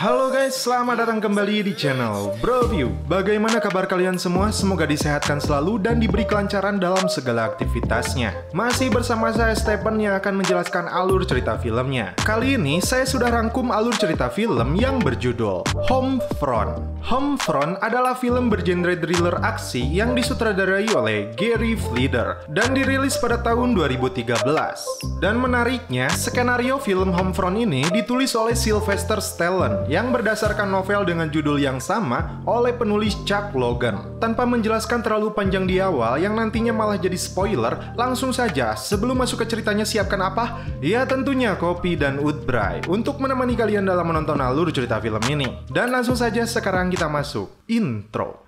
Halo guys, selamat datang kembali di channel Broview. Bagaimana kabar kalian semua? Semoga disehatkan selalu dan diberi kelancaran dalam segala aktivitasnya. Masih bersama saya Stephen yang akan menjelaskan alur cerita filmnya. Kali ini saya sudah rangkum alur cerita film yang berjudul Homefront. Homefront adalah film bergenre thriller aksi yang disutradarai oleh Gary Fleder dan dirilis pada tahun 2013. Dan menariknya, skenario film Homefront ini ditulis oleh Sylvester Stallone yang berdasarkan novel dengan judul yang sama oleh penulis Chuck Logan. Tanpa menjelaskan terlalu panjang di awal yang nantinya malah jadi spoiler, langsung saja sebelum masuk ke ceritanya siapkan apa? Ya tentunya kopi dan Woodbray untuk menemani kalian dalam menonton alur cerita film ini. Dan langsung saja sekarang kita masuk intro.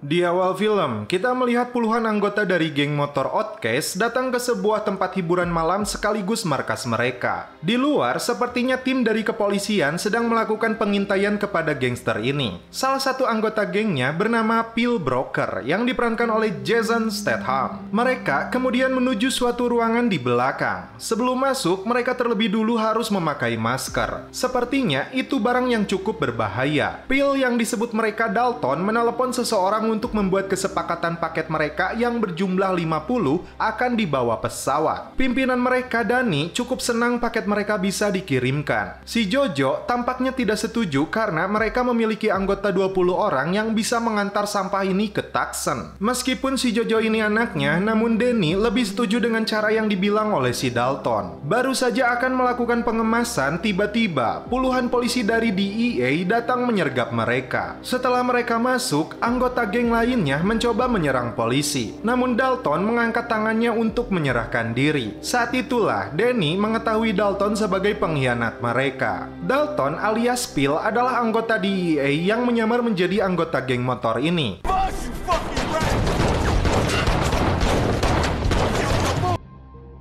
Di awal film, kita melihat puluhan anggota dari geng motor Outcast datang ke sebuah tempat hiburan malam sekaligus markas mereka. Di luar, sepertinya tim dari kepolisian sedang melakukan pengintaian kepada gangster ini. Salah satu anggota gengnya bernama Pill Broker yang diperankan oleh Jason Statham. Mereka kemudian menuju suatu ruangan di belakang. Sebelum masuk, mereka terlebih dulu harus memakai masker. Sepertinya itu barang yang cukup berbahaya. Pill yang disebut mereka Dalton menelepon seseorang untuk membuat kesepakatan paket mereka yang berjumlah 50 akan dibawa pesawat. Pimpinan mereka, Danny, cukup senang paket mereka bisa dikirimkan. Si Jojo tampaknya tidak setuju karena mereka memiliki anggota 20 orang yang bisa mengantar sampah ini ke Tucson. Meskipun si Jojo ini anaknya, namun Danny lebih setuju dengan cara yang dibilang oleh si Dalton. Baru saja akan melakukan pengemasan, tiba-tiba puluhan polisi dari DEA datang menyergap mereka. Setelah mereka masuk, anggota geng lainnya mencoba menyerang polisi. Namun Dalton mengangkat tangannya untuk menyerahkan diri. Saat itulah Danny mengetahui Dalton sebagai pengkhianat mereka. Dalton alias Pill adalah anggota DEA yang menyamar menjadi anggota geng motor ini.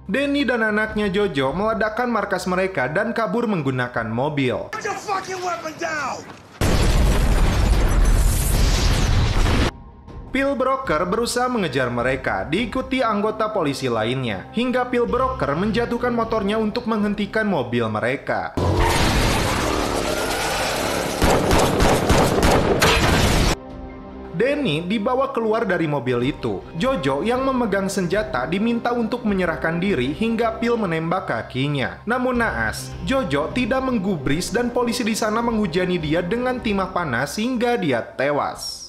Danny dan anaknya Jojo meledakkan markas mereka dan kabur menggunakan mobil. Pill Broker berusaha mengejar mereka, diikuti anggota polisi lainnya, hingga Pill Broker menjatuhkan motornya untuk menghentikan mobil mereka. Danny dibawa keluar dari mobil itu. Jojo yang memegang senjata diminta untuk menyerahkan diri hingga Pill menembak kakinya. Namun naas, Jojo tidak menggubris dan polisi di sana menghujani dia dengan timah panas hingga dia tewas.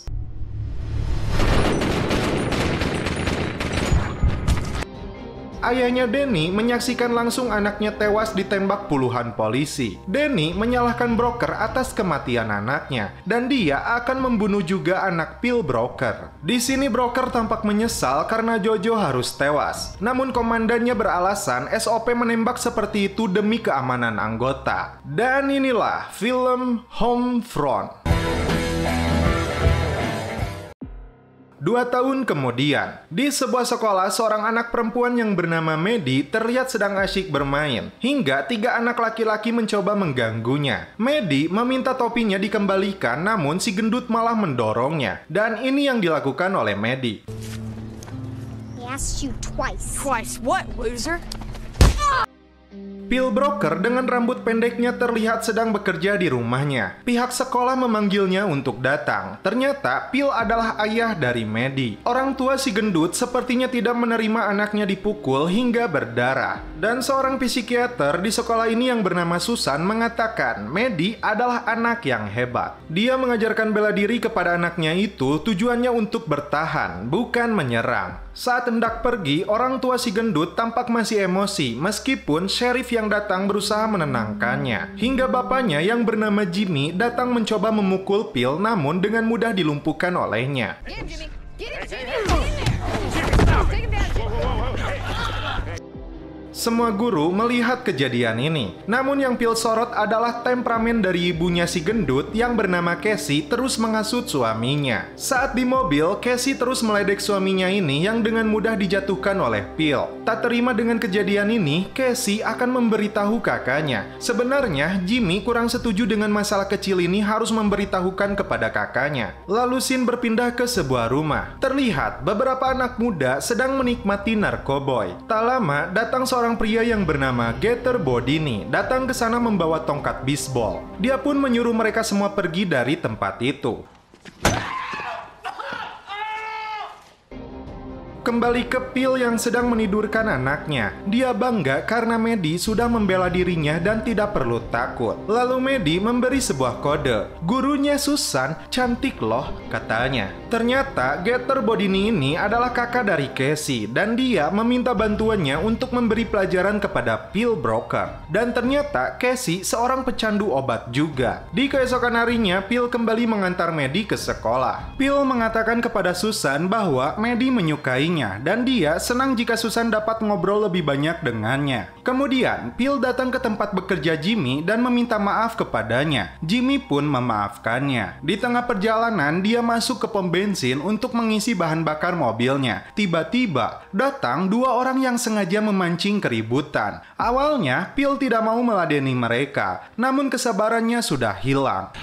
Ayahnya Danny menyaksikan langsung anaknya tewas ditembak puluhan polisi. Danny menyalahkan Broker atas kematian anaknya, dan dia akan membunuh juga anak Pill Broker. Di sini Broker tampak menyesal karena Jojo harus tewas. Namun komandannya beralasan SOP menembak seperti itu demi keamanan anggota. Dan inilah film Homefront. 2 tahun kemudian, di sebuah sekolah, seorang anak perempuan yang bernama Maddie terlihat sedang asyik bermain, hingga 3 anak laki-laki mencoba mengganggunya. Maddie meminta topinya dikembalikan, namun si gendut malah mendorongnya. Dan ini yang dilakukan oleh Maddie. I asked you twice. Twice what, loser? Pill Broker dengan rambut pendeknya terlihat sedang bekerja di rumahnya. Pihak sekolah memanggilnya untuk datang. Ternyata Pill adalah ayah dari Maddie. Orang tua si gendut sepertinya tidak menerima anaknya dipukul hingga berdarah. Dan seorang psikiater di sekolah ini yang bernama Susan mengatakan Maddie adalah anak yang hebat. Dia mengajarkan bela diri kepada anaknya itu tujuannya untuk bertahan, bukan menyerang. Saat hendak pergi, orang tua si gendut tampak masih emosi meskipun sheriff yang datang berusaha menenangkannya. Hingga bapaknya yang bernama Jimmy datang mencoba memukul Pill namun dengan mudah dilumpuhkan olehnya. Semua guru melihat kejadian ini. Namun yang Phil sorot adalah temperamen dari ibunya si gendut yang bernama Casey terus menghasut suaminya. Saat di mobil, Casey terus meledek suaminya ini yang dengan mudah dijatuhkan oleh Phil. Tak terima dengan kejadian ini, Casey akan memberitahu kakaknya. Sebenarnya, Jimmy kurang setuju dengan masalah kecil ini harus memberitahukan kepada kakaknya. Lalu scene berpindah ke sebuah rumah. Terlihat beberapa anak muda sedang menikmati narkoboy. Tak lama, datang seorang pria yang bernama Gator Bodini datang ke sana membawa tongkat bisbol. Dia pun menyuruh mereka semua pergi dari tempat itu. Kembali ke Phil yang sedang menidurkan anaknya. Dia bangga karena Maddie sudah membela dirinya dan tidak perlu takut. Lalu Maddie memberi sebuah kode. Gurunya Susan, cantik loh, katanya. Ternyata Gator Bodini ini adalah kakak dari Casey dan dia meminta bantuannya untuk memberi pelajaran kepada Phil Broker. Dan ternyata Casey seorang pecandu obat juga. Di keesokan harinya, Phil kembali mengantar Maddie ke sekolah. Phil mengatakan kepada Susan bahwa Maddie menyukainya dan dia senang jika Susan dapat ngobrol lebih banyak dengannya. Kemudian, Phil datang ke tempat bekerja Jimmy dan meminta maaf kepadanya. Jimmy pun memaafkannya. Di tengah perjalanan, dia masuk ke pom bensin untuk mengisi bahan bakar mobilnya. Tiba-tiba, datang dua orang yang sengaja memancing keributan. Awalnya, Phil tidak mau meladeni mereka, namun kesabarannya sudah hilang.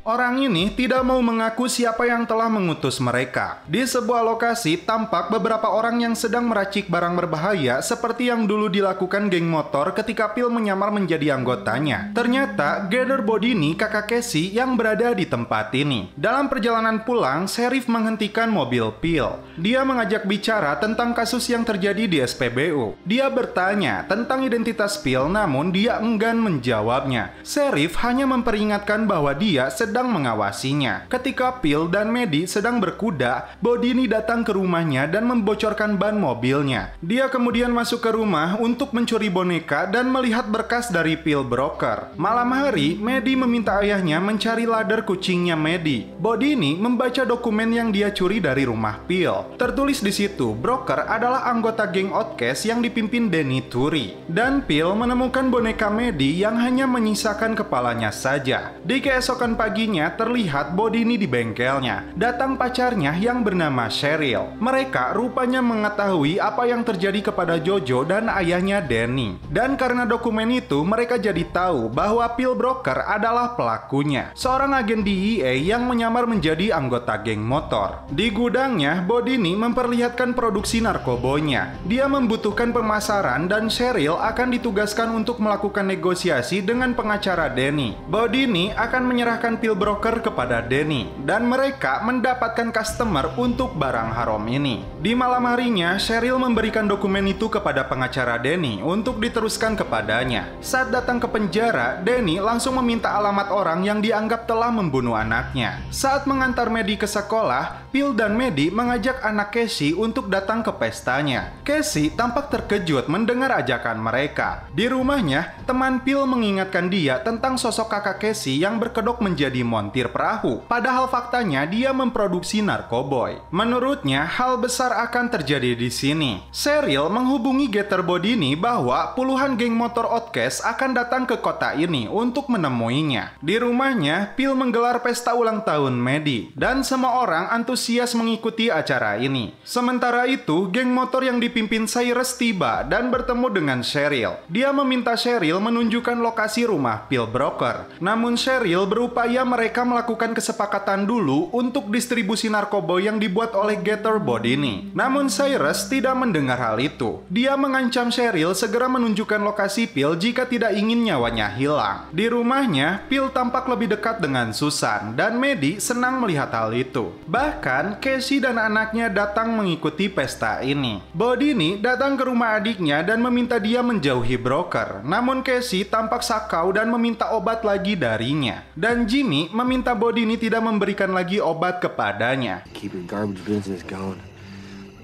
Orang ini tidak mau mengaku siapa yang telah mengutus mereka. Di sebuah lokasi, tampak beberapa orang yang sedang meracik barang berbahaya seperti yang dulu dilakukan geng motor ketika Phil menyamar menjadi anggotanya. Ternyata, Gator Bodini, kakak Casey, yang berada di tempat ini. Dalam perjalanan pulang, sheriff menghentikan mobil Phil. Dia mengajak bicara tentang kasus yang terjadi di SPBU. Dia bertanya tentang identitas Phil, namun dia enggan menjawabnya. Sheriff hanya memperingatkan bahwa dia sedang mengawasinya. Ketika Phil dan Maddie sedang berkuda, Bodini datang ke rumahnya dan membocorkan ban mobilnya. Dia kemudian masuk ke rumah untuk mencuri boneka dan melihat berkas dari Phil Broker. Malam hari, Maddie meminta ayahnya mencari ladder kucingnya Maddie. Bodini membaca dokumen yang dia curi dari rumah Phil. Tertulis di situ, Broker adalah anggota geng Outcast yang dipimpin Danny Turi. Dan Phil menemukan boneka Maddie yang hanya menyisakan kepalanya saja. Di keesokan pagi terlihat Bodini di bengkelnya. Datang pacarnya yang bernama Cheryl. Mereka rupanya mengetahui apa yang terjadi kepada Jojo dan ayahnya Danny. Dan karena dokumen itu, mereka jadi tahu bahwa Phil Broker adalah pelakunya. Seorang agen DEA yang menyamar menjadi anggota geng motor. Di gudangnya, Bodini memperlihatkan produksi narkobonya. Dia membutuhkan pemasaran dan Cheryl akan ditugaskan untuk melakukan negosiasi dengan pengacara Danny. Bodini akan menyerahkan Phil Broker kepada Danny dan mereka mendapatkan customer untuk barang haram ini. Di malam harinya, Cheryl memberikan dokumen itu kepada pengacara Danny untuk diteruskan kepadanya. Saat datang ke penjara, Danny langsung meminta alamat orang yang dianggap telah membunuh anaknya. Saat mengantar Maddie ke sekolah, Phil dan Maddie mengajak anak Casey untuk datang ke pestanya. Casey tampak terkejut mendengar ajakan mereka. Di rumahnya, teman Phil mengingatkan dia tentang sosok kakak Casey yang berkedok menjadi montir perahu. Padahal faktanya dia memproduksi narkoboy. Menurutnya, hal besar akan terjadi di sini. Cheryl menghubungi Gator Bodini bahwa puluhan geng motor Outcast akan datang ke kota ini untuk menemuinya. Di rumahnya, Phil menggelar pesta ulang tahun Maddie dan semua orang antusias mengikuti acara ini. Sementara itu, geng motor yang dipimpin Cyrus tiba dan bertemu dengan Cheryl. Dia meminta Cheryl menunjukkan lokasi rumah Phil Broker. Namun Cheryl berupaya mereka melakukan kesepakatan dulu untuk distribusi narkoba yang dibuat oleh Gator Bodini. Namun Cyrus tidak mendengar hal itu. Dia mengancam Cheryl segera menunjukkan lokasi Phil jika tidak ingin nyawanya hilang. Di rumahnya, Phil tampak lebih dekat dengan Susan dan Maddie senang melihat hal itu. Bahkan, Casey dan anaknya datang mengikuti pesta ini. Bodini datang ke rumah adiknya dan meminta dia menjauhi Broker. Namun Casey tampak sakau dan meminta obat lagi darinya. Dan Jimmy meminta Bodini tidak memberikan lagi obat kepadanya. Keep your garbage business going.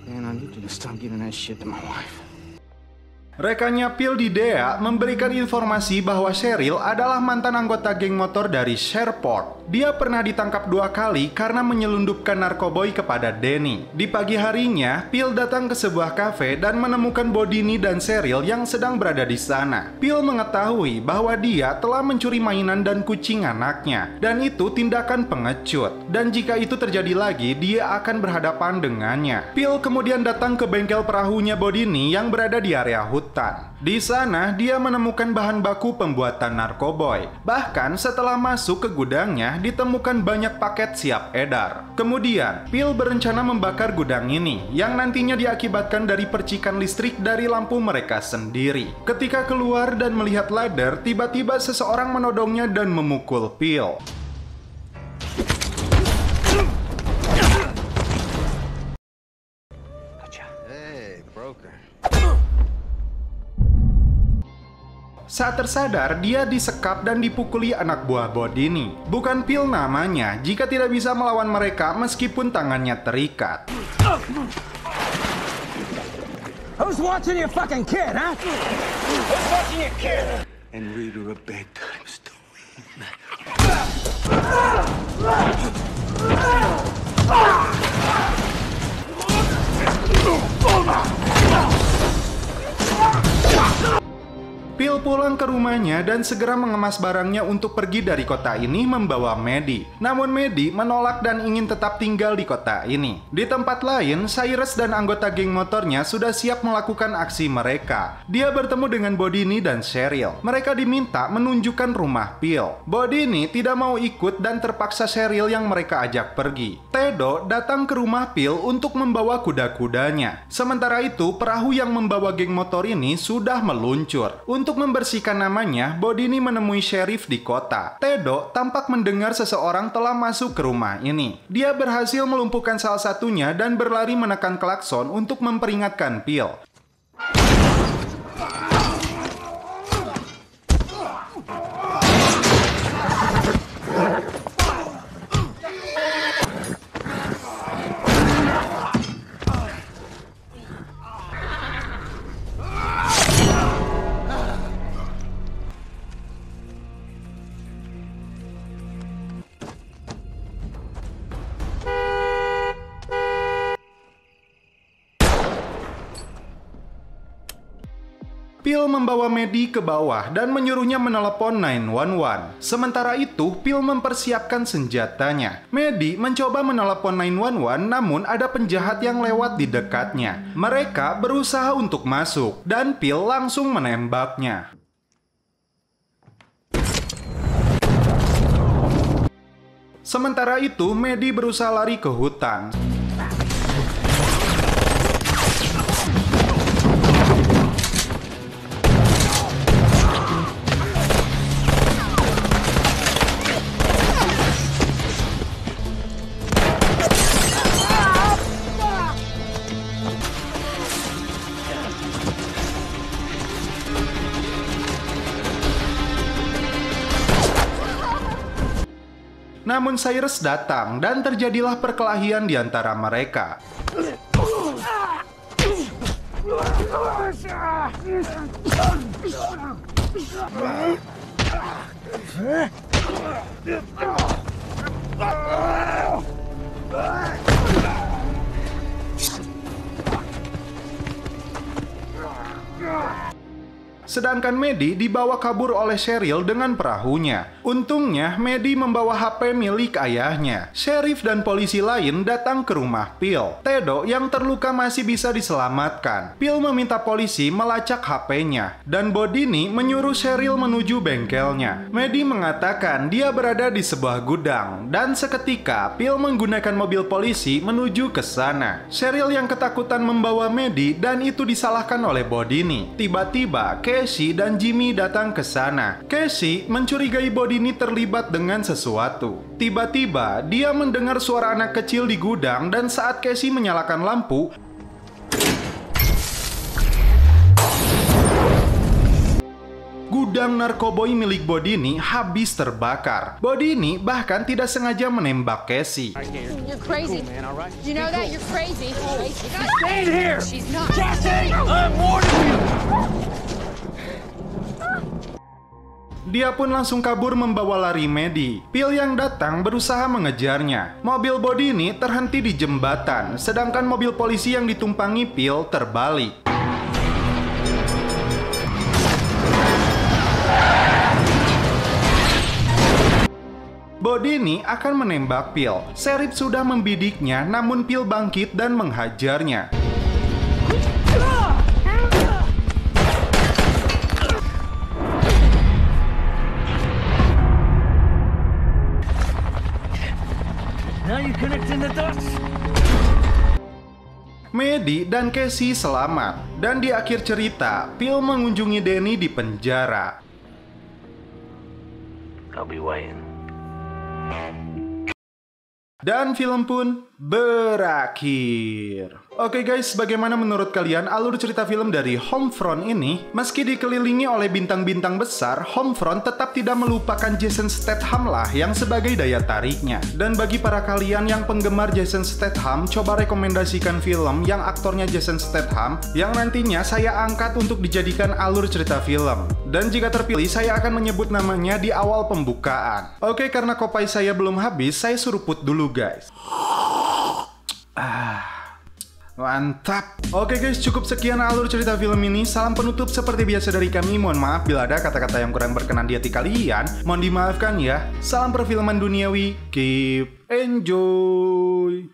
Man, I need you to stop giving that shit to my wife. Rekannya Phil di Dea memberikan informasi bahwa Cheryl adalah mantan anggota geng motor dari Sherport. Dia pernah ditangkap 2 kali karena menyelundupkan narkoboy kepada Danny. Di pagi harinya, Phil datang ke sebuah kafe dan menemukan Bodini dan Cheryl yang sedang berada di sana. Phil mengetahui bahwa dia telah mencuri mainan dan kucing anaknya, dan itu tindakan pengecut. Dan jika itu terjadi lagi, dia akan berhadapan dengannya. Phil kemudian datang ke bengkel perahunya Bodini yang berada di area hutan. Di sana, dia menemukan bahan baku pembuatan narkoboy. Bahkan setelah masuk ke gudangnya, ditemukan banyak paket siap edar. Kemudian, Phil berencana membakar gudang ini, yang nantinya diakibatkan dari percikan listrik dari lampu mereka sendiri. Ketika keluar dan melihat ladder, tiba-tiba seseorang menodongnya dan memukul Phil. Hey, broker. Saat tersadar, dia disekap dan dipukuli anak buah Bodini. Bukan Phil namanya jika tidak bisa melawan mereka meskipun tangannya terikat. Who's watching your fucking kid, huh? Who's watching your kid? And read her a bedtime story. Phil pulang ke rumahnya dan segera mengemas barangnya untuk pergi dari kota ini membawa Maddie. Namun Maddie menolak dan ingin tetap tinggal di kota ini. Di tempat lain, Cyrus dan anggota geng motornya sudah siap melakukan aksi mereka. Dia bertemu dengan Bodini dan Cheryl. Mereka diminta menunjukkan rumah Phil. Bodini tidak mau ikut dan terpaksa Cheryl yang mereka ajak pergi. Theodore datang ke rumah Phil untuk membawa kuda-kudanya. Sementara itu, perahu yang membawa geng motor ini sudah meluncur. Untuk membersihkan namanya, Bodini menemui sheriff di kota. Theodore tampak mendengar seseorang telah masuk ke rumah ini. Dia berhasil melumpuhkan salah satunya dan berlari menekan klakson untuk memperingatkan Phil. Phil membawa Maddie ke bawah dan menyuruhnya menelepon 911. Sementara itu, Phil mempersiapkan senjatanya. Maddie mencoba menelepon 911, namun ada penjahat yang lewat di dekatnya. Mereka berusaha untuk masuk, dan Phil langsung menembaknya. Sementara itu, Maddie berusaha lari ke hutan. Namun Cyrus datang dan terjadilah perkelahian di antara mereka. Sedangkan Maddie dibawa kabur oleh Cheryl dengan perahunya. Untungnya, Maddie membawa HP milik ayahnya. Sheriff dan polisi lain datang ke rumah Phil. Theodore yang terluka masih bisa diselamatkan. Phil meminta polisi melacak HP-nya, dan Bodini menyuruh Cheryl menuju bengkelnya. Maddie mengatakan dia berada di sebuah gudang, dan seketika Phil menggunakan mobil polisi menuju ke sana. Cheryl yang ketakutan membawa Maddie, dan itu disalahkan oleh Bodini. Tiba-tiba, Casey dan Jimmy datang ke sana. Casey mencurigai Bodini terlibat dengan sesuatu. Tiba-tiba, dia mendengar suara anak kecil di gudang dan saat Casey menyalakan lampu, gudang narkoboy milik Bodini habis terbakar. Bodini bahkan tidak sengaja menembak Casey. You're crazy. You know that? You're crazy. Stay here! She's not. Cassie! I'm warning you! Dia pun langsung kabur membawa lari Maddie. Phil yang datang berusaha mengejarnya. Mobil Bodini terhenti di jembatan, sedangkan mobil polisi yang ditumpangi Phil terbalik. Bodini akan menembak Phil. Sheriff sudah membidiknya, namun Phil bangkit dan menghajarnya. Now you connecting the dots? Maddie dan Casey selamat. Dan di akhir cerita, Phil mengunjungi Danny di penjara. I'll be waiting. Dan film pun berakhir. Oke guys, bagaimana menurut kalian alur cerita film dari Homefront ini? Meski dikelilingi oleh bintang-bintang besar, Homefront tetap tidak melupakan Jason Statham lah yang sebagai daya tariknya. Dan bagi para kalian yang penggemar Jason Statham, coba rekomendasikan film yang aktornya Jason Statham yang nantinya saya angkat untuk dijadikan alur cerita film. Dan jika terpilih, saya akan menyebut namanya di awal pembukaan. Oke, karena kopai saya belum habis, saya suruput dulu guys. Mantap. Oke guys, cukup sekian alur cerita film ini. Salam penutup seperti biasa dari kami. Mohon maaf bila ada kata-kata yang kurang berkenan di hati kalian. Mohon dimaafkan ya. Salam perfilman duniawi. Keep enjoy.